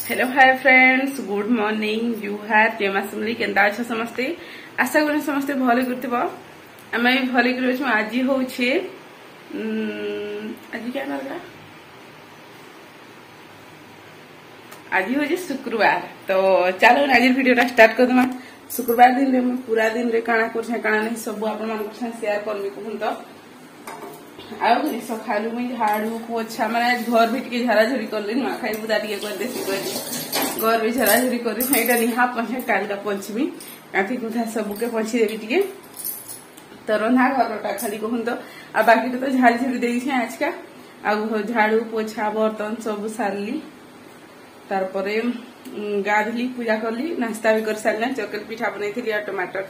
Hello hi friends, good morning. You हार जेमा सुमली केंदा अच्छा समस्ते। आशा करें समस्ते भले करथिबो। आमे भी भले करू। आज होछे आज क्या लगा, आज होछे शुक्रवार। तो चलो आज वीडियो स्टार्ट कर दमा। शुक्रवार दिन रे मैं पूरा दिन रे काना करछे काना नहीं सब आपन मान शेयर करमी कहूं। तो आउ सकालू मुझे झाड़ू पोछा मैंने आज घर भी टे झाराझुरी कर नुआखाई बुदा टे कर देसी घर भी झाराझुरी कर निहा पंचे कालटा पंचमी काठी कुथा सबके पंची देवी टे। तो रंधा घरटा खाली कहूं। तो आ बाकी तो झाड़ी झुड़ी देछे आज का। आ झाड़ू पोछा बर्तन सब सारली। तारपरे गाधली पूजा करली, नाश्ता भी कर सारे। चकल पिठा बनई आ टमाटर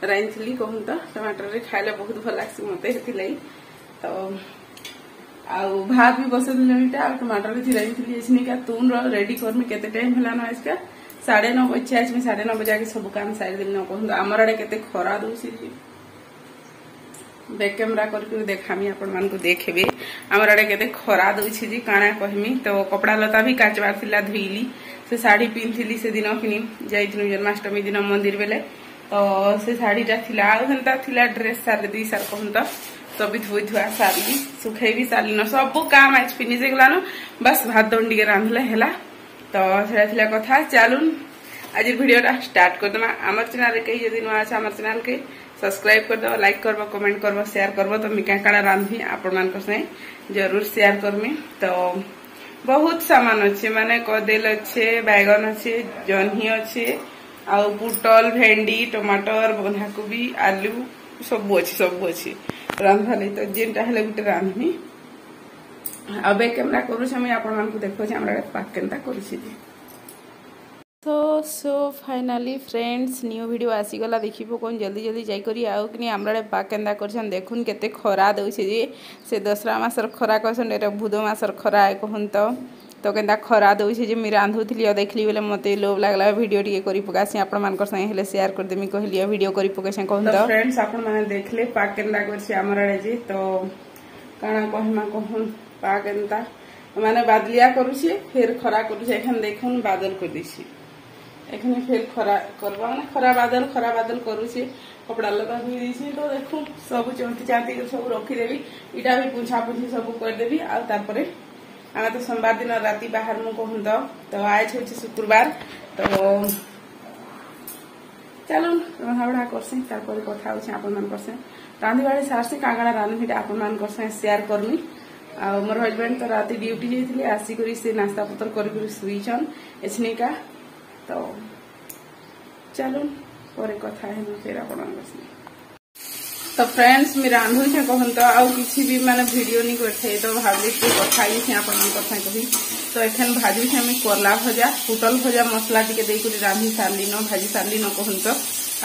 रांधली कहूं। तो टमाटर खाइले बहुत भल लगे मत। तो आउ भात भी बसे दिलटा टमाटर भी रांधली। का तुम रेडी करमी केते टाइम है ना। आज का 9:30 बजे। आज मैं 9:30 बजे आके सब काम सारी दिल न कहूं। आमर आड़े केते खरा दूसरी बैक कैमेरा करके देखामी आपण मान को देखेबे। आमर आड़े केते खरा दूछि जी काना कहमी। तो कपड़ा लता भी काचबार थिला धोइली। से साड़ी पिंधिली से दिन किनी जाइथिनु जन्माष्टमी दिन मंदिर बेले। तो से साड़ीटा थिला आ हंता थिला ड्रेस सार दी सार कहूं। तो सब धोई धुआ सारली, सुखई भी सारली न सब काम आज फिनिश गलान। बस भात दंडी के रांधले हैला। तो सेटा कथा। चलून आज वीडियोटा स्टार्ट कर दमा। आमर चैनल के यदि नुआ আছে आमर चैनल के सब्सक्राइब कर दो, लाइक करबो, कमेंट करबो, शेयर करबो। तो मी काड़ा रांधि आपण मान से जरूर शेयर करमी। तो बहुत सामान अच्छे माने कदेल अच्छे, बैगन अच्छे, जह्नी अच्छे, आ पुटल, भेंडी, टमाटर, बंधाकोबी, आलू सब अच्छे रांधा नहीं। तो जेनटा हेले गुटे रांधमी। अब कैमेरा करूछ हम आपण मान को देखो जे हमरा पाक केनता करूछि। So finally friends new video आसी गला। देखिबो कोन जल्दी जल्दी जाई करी आउ कि हमरा पाक केनता करछन। देखुन केते खरा दउछि जे से दसरा मासर खरा कहसन एटा बुधो मासर खरा है कहन। तो केनता खरा दउछि जे मी रांधुथिली आ देखली बेले मते लोभ लागला वीडियो टिके करी पकासी आपण मान कर संगे हेले शेयर कर देमी कहलिया वीडियो करी पकेसे कहन। तो फ्रेंड्स आपण माने देखले पाक केनता करछि हमरा रे जे। तो काना कहमा कहन पाक केनता माने बादलिया करूछि फिर खरा करूछि। एखन देखुन बादल कर दिछि। एखने फिर खरा करबा माने खरा बादल करूछि। कपड़ा लगा धोई दिछि। तो देखु सब चौंती चांती के सब रखी देबी। इटा भी पूछा पूछी सब कर देबी। आ तारपरे आमे तो सोमवार दिन राती बाहर मु कहूं। तो आज होछि शुक्रवार। तो चलो रंधाबढ़ा करसे तारपरे कथा होछि आपन मान करसे। रांधिबाड़ी सारसे कागड़ा रांधिटा आपन मान करसे शेयर करमी। आ मोर हस्बैंड तो राती ड्यूटी जाइथिले आसी करी से नाश्ता पत्र करी सुईछन एछनी का। तो चलो पर कथा है फिर आपन करसे। तो फ्रेंड्स मी रांधु छे कहन। तो आउ किछि भी माने वीडियो नहीं करथे। तो भाबली के कथा ही छे आपन कथा कही। तो एखन भाजू छे मी करला भजा, पुटल भजा मसला टिके देई करी रांधि सारली न भाजी सारली न कहन। तो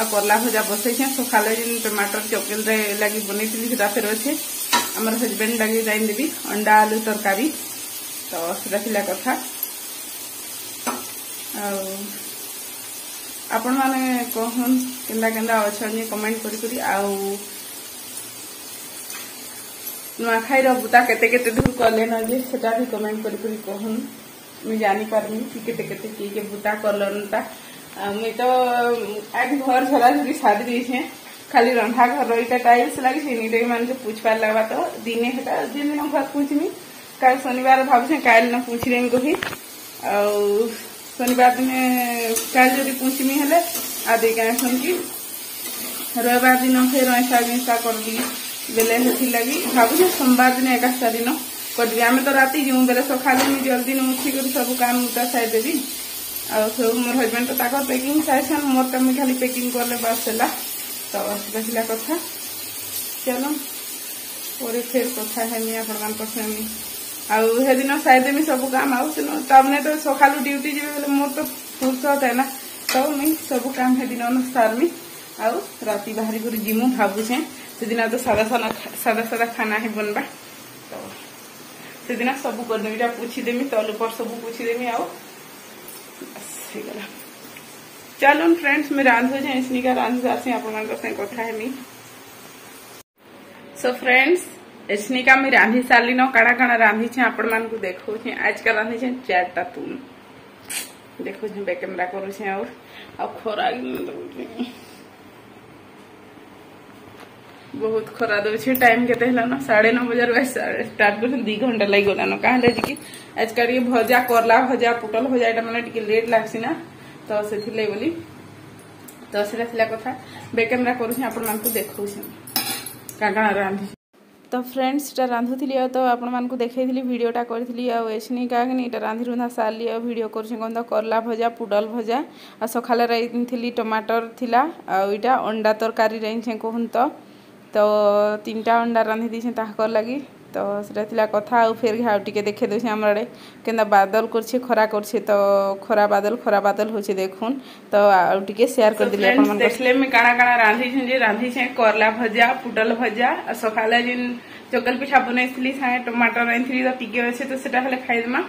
आ करला भजा बसै छे। सकाले दिन टमाटर चकेल रे लागि बनेथिली सेटा फेर अछि हमर हस्बैंड लागि राइन देबी अंडा आलू तरकारी। तो सेटा थिला कथा। आपण माने कहन केंदा केंदा अछन कमेंट करी करी। आउ नुआखाई बुता केते केते दूर करले न जे सेटा भी कमेंट करी करी कहन। मैं जानी पारमी कि केते केते के बुता करलनता। मैं तो आज घर झराझुरी सारी दी छे। खाली रंधा घर रहीटा टाइल्स लागी छे नी मान से पूछपार लगवा। तो दिने हेटा दिन घर पूछमी। काल शनिवार भाबछे काल न पूछ रेम कही। आ शनिवार दिन काल जदि पूछमी हेले आदि कहसन कि रविवार दिन फिर ऐसा करबी बेले हेथि लगी भाबुछे सोमवार दिन 21 दिन करबी। आमे तो राती जेउ बेले सखाले मी जल्दी न उठी कर सब काम उता साइ देबी। आ सब मोर हस्बैंड तो ताकर पैकिंग साइसन मोर तो मी खाली पैकिंग करले बस हैला। तो देखला कथा। चलो और फिर कथा है मी आपण मान पसमी। आउ हे दिन साइ देबी सब काम। आउ तमने तो सखालू ड्यूटी जेबे बेले मोर तो फुर्सत है ना। तो मी सब काम हे दिन अनुसारमी। आउ राती बाहरी कर जिमु भाबुछे। से दिन तो सादा खाना ही बनबा। तो से दिन सब कर देबीटा पूछी देमी तल ऊपर सब पूछी देमी। आउ बस गला। चलो फ्रेंड्स मैं रांधो जे इसनी का रांध आसी आपन मान से कथा है मी। सो फ्रेंड्स इसनी का मैं रांधि सारली न काड़ा काड़ा रांधि छे आपन मान को देखो छे। आज का रांधि छे 4टा तुन। देखो बैक कैमरा करुचे आ खरा बहुत खरा दे टाइम के 9:30 बजे स्टार्ट कर 2 घंटा लग गलान कहे कि आजकल भजा करला भजा पुटल भजा यहाँ मैंने लेट लगसी ना तो से बोली तो से कथा बैक कैमरा करुचे आपण देखा काण रांधि तो फ्रेंड्स इटा रांधुली तो आपण मानक देखी वीडियोटा करी आसनी क्या रांधि रुंधा सारी वीडियो कर करला भजा पुडल भजा आ सकाल रही टमाटर थिला आईटा अंडा तरकारी रही कहूँ तो 3टा अंडा रांधि दी ताकर लगी तो सीटा कथा फिर घाव टे देखे दे आम आड़े के बादल कर खरा कर तो खरा बादल हो देखुन तो आगे शेयर कर दिले देखले मैं काଣା काଣା रांधि करला भजा पुटल भजा सकाले जिन चकल पिठा बनई सागे टमाटर रही तो टिके अच्छे तो सेटा हेले खाईदेमा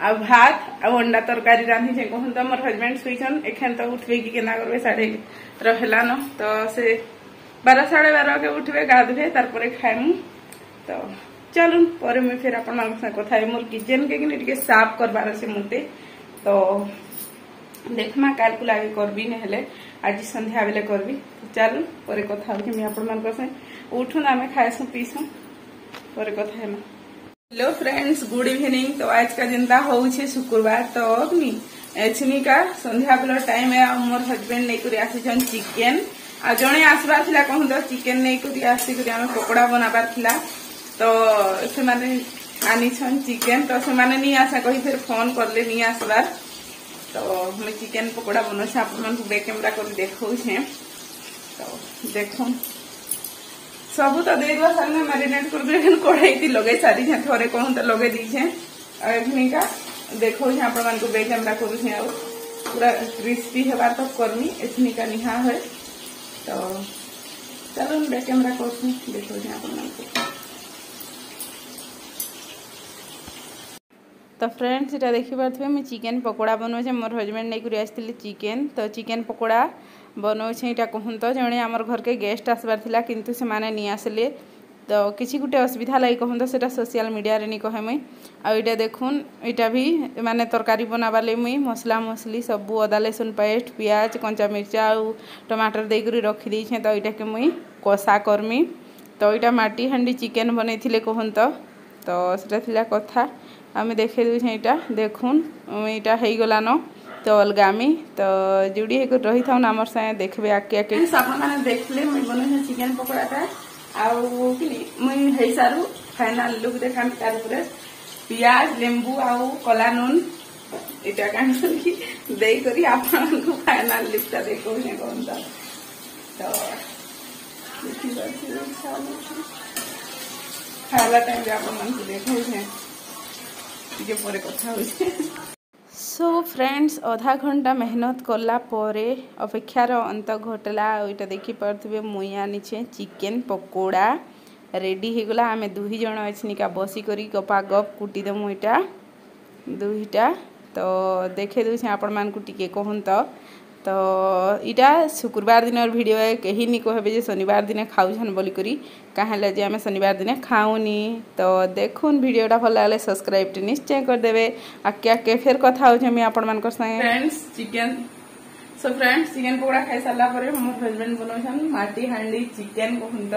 आ भात आ अंडा तरकारी रांधि कहूँ तो मोर हजबैंड शुईछन एखन तो उठबे कि केना करबे साढ़े रहेलान तो से 12 साढ़े 12 के उठबे गाधबे तारपरे खाइमु तो चलून पर मुझे फिर आप कथा मोर किचन के साफ करबार से मते तो देखमा काल को लगे करबी नहेले आज संध्या बेले करबी तो चलून पर कथा होगी आप उठून आम खाएसु पीसु पर कथा है। हेलो फ्रेंड्स गुड इवनिंग तो आज का जनता हो शुक्रवार तो एछनी का संध्या बेल टाइम है मोर हजबैंड नहीं आसीछन चिकेन आ जड़े आसबार थिला कहूँ तो चिकेन नहीं आसिक पकोड़ा बनाबार थिला तो से माने आनीछन चिकेन तो से माने नहीं आसा कही फिर फोन करले नहीं आसबार तो मैं चिकेन पकोड़ा बनौछे आप बैक कैमरा कर देखो तो देखो सब तो देवा सारे मैरिनेट कर कढ़ाई लगे सारी थोड़े कहूँ तो लगे दीछे का देखो आप बैक कैमरा करुचे पूरा क्रिस्पी होबार तो करमी एथनी का निहा है तो चलो बैक कैमरा कर देखो आप तो फ्रेंड्स इटा देखी पारे मुझे चिकेन पकोड़ा बनौचे मोर हजबैंड नहीं आसती चिकेन तो चिकेन पकोड़ा बनौचे यहाँ कहूँ तो जड़े आमर घर के गेस्ट आसबार थिला किंतु से माने नहीं आसले तो किसी गोटे असुविधा लगी कहूँ तो सेटा सोशल मीडिया रे नहीं कहे मुई आईटा देखुन यहाँ भी माने तरकारी बनाबार लगे मुई मसला मसली सबू अदा लहसुन पेस्ट पियाज कंचा मिर्चा और टमाटर देकर रखी देछे तो यहाँ के मुई कषा करमी तो यहाँ माटी हांडी चिकेन बनई कहूँ तो सेटा कथा आम देखे दूचे यहाँ देखुन यहाँ हो गलान तो अलगामी तो जुड़ी होकर रही था आमर सागे देखबे आके आके मैंने देखले मुझे बन चिकेन पकोड़ाटा आई सारू फाइनाल लुक देखा तार पियाज लेंबू आउ कला नून इटा कि देकर आपण फाइनाल लुकटा देखो कहूँ तो खाला टाइम आप देखो सो फ्रेंड्स आधा घंटा मेहनत कला परे अपेक्षार अंत घटला यहाँ देखी पारे मुई आनीचे चिकेन पकोड़ा रेडी हो गला आम 2 जन अच्छी बसिक गपा गप कुटीदेमु यहाँ 2टा तो देखे दूचे आपण मानकु टिके कहूँ तो यहाँ शुक्रवार दिन वीडियो है कहीं नहीं कहे शनिवार दिन खाऊन बोलिकी कहे जे आम शनिवार दिन खाऊनी तो देखुन वीडियोटा भल लगे सब्सक्राइब निश्चय करदे आके आके फिर कथा हो फ्रेंड्स चिकेन चिकेन पकोड़ा खाई सारा मोर हजबैंड बनौछन माटी हांडी चिकेन कहूँ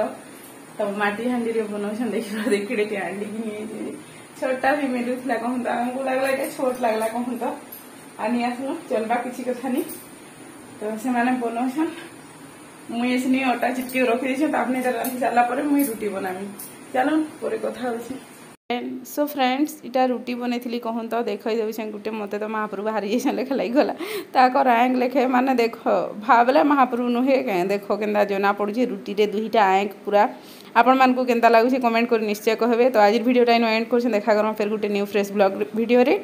तो माटी हांडी रे बनौछन देखी देखी हांडी की छोटा भी मिलूला कहूँ तो आमको लगला छोट लगला कहूँ तो आनी आसनु चलवा किसी कथा नहीं तो से माने बनौछन मुझे अटा चिटकी रखी दी आपने रांधि सारापर मुझे रुटी बनामी चलो पर कथा सो फ्रेंड्स इटा रुटी बनई कहूँ तो देख दे गोटे मत तो महाप्रभु बाहरी जाए लेखा लगिगला ताक रैंक लेखे माने देख भावले महाप्रभु नुहे कहीं देख के जना पड़े रुटी रे 2टा आँक पूरा आपण मानकु केनता लागुछि कमेंट कर निश्चय कहबे तो आज वीडियोटा एंड कर देखा कर फिर गोटे न्यू फ्रेश ब्लॉग वीडियो रे।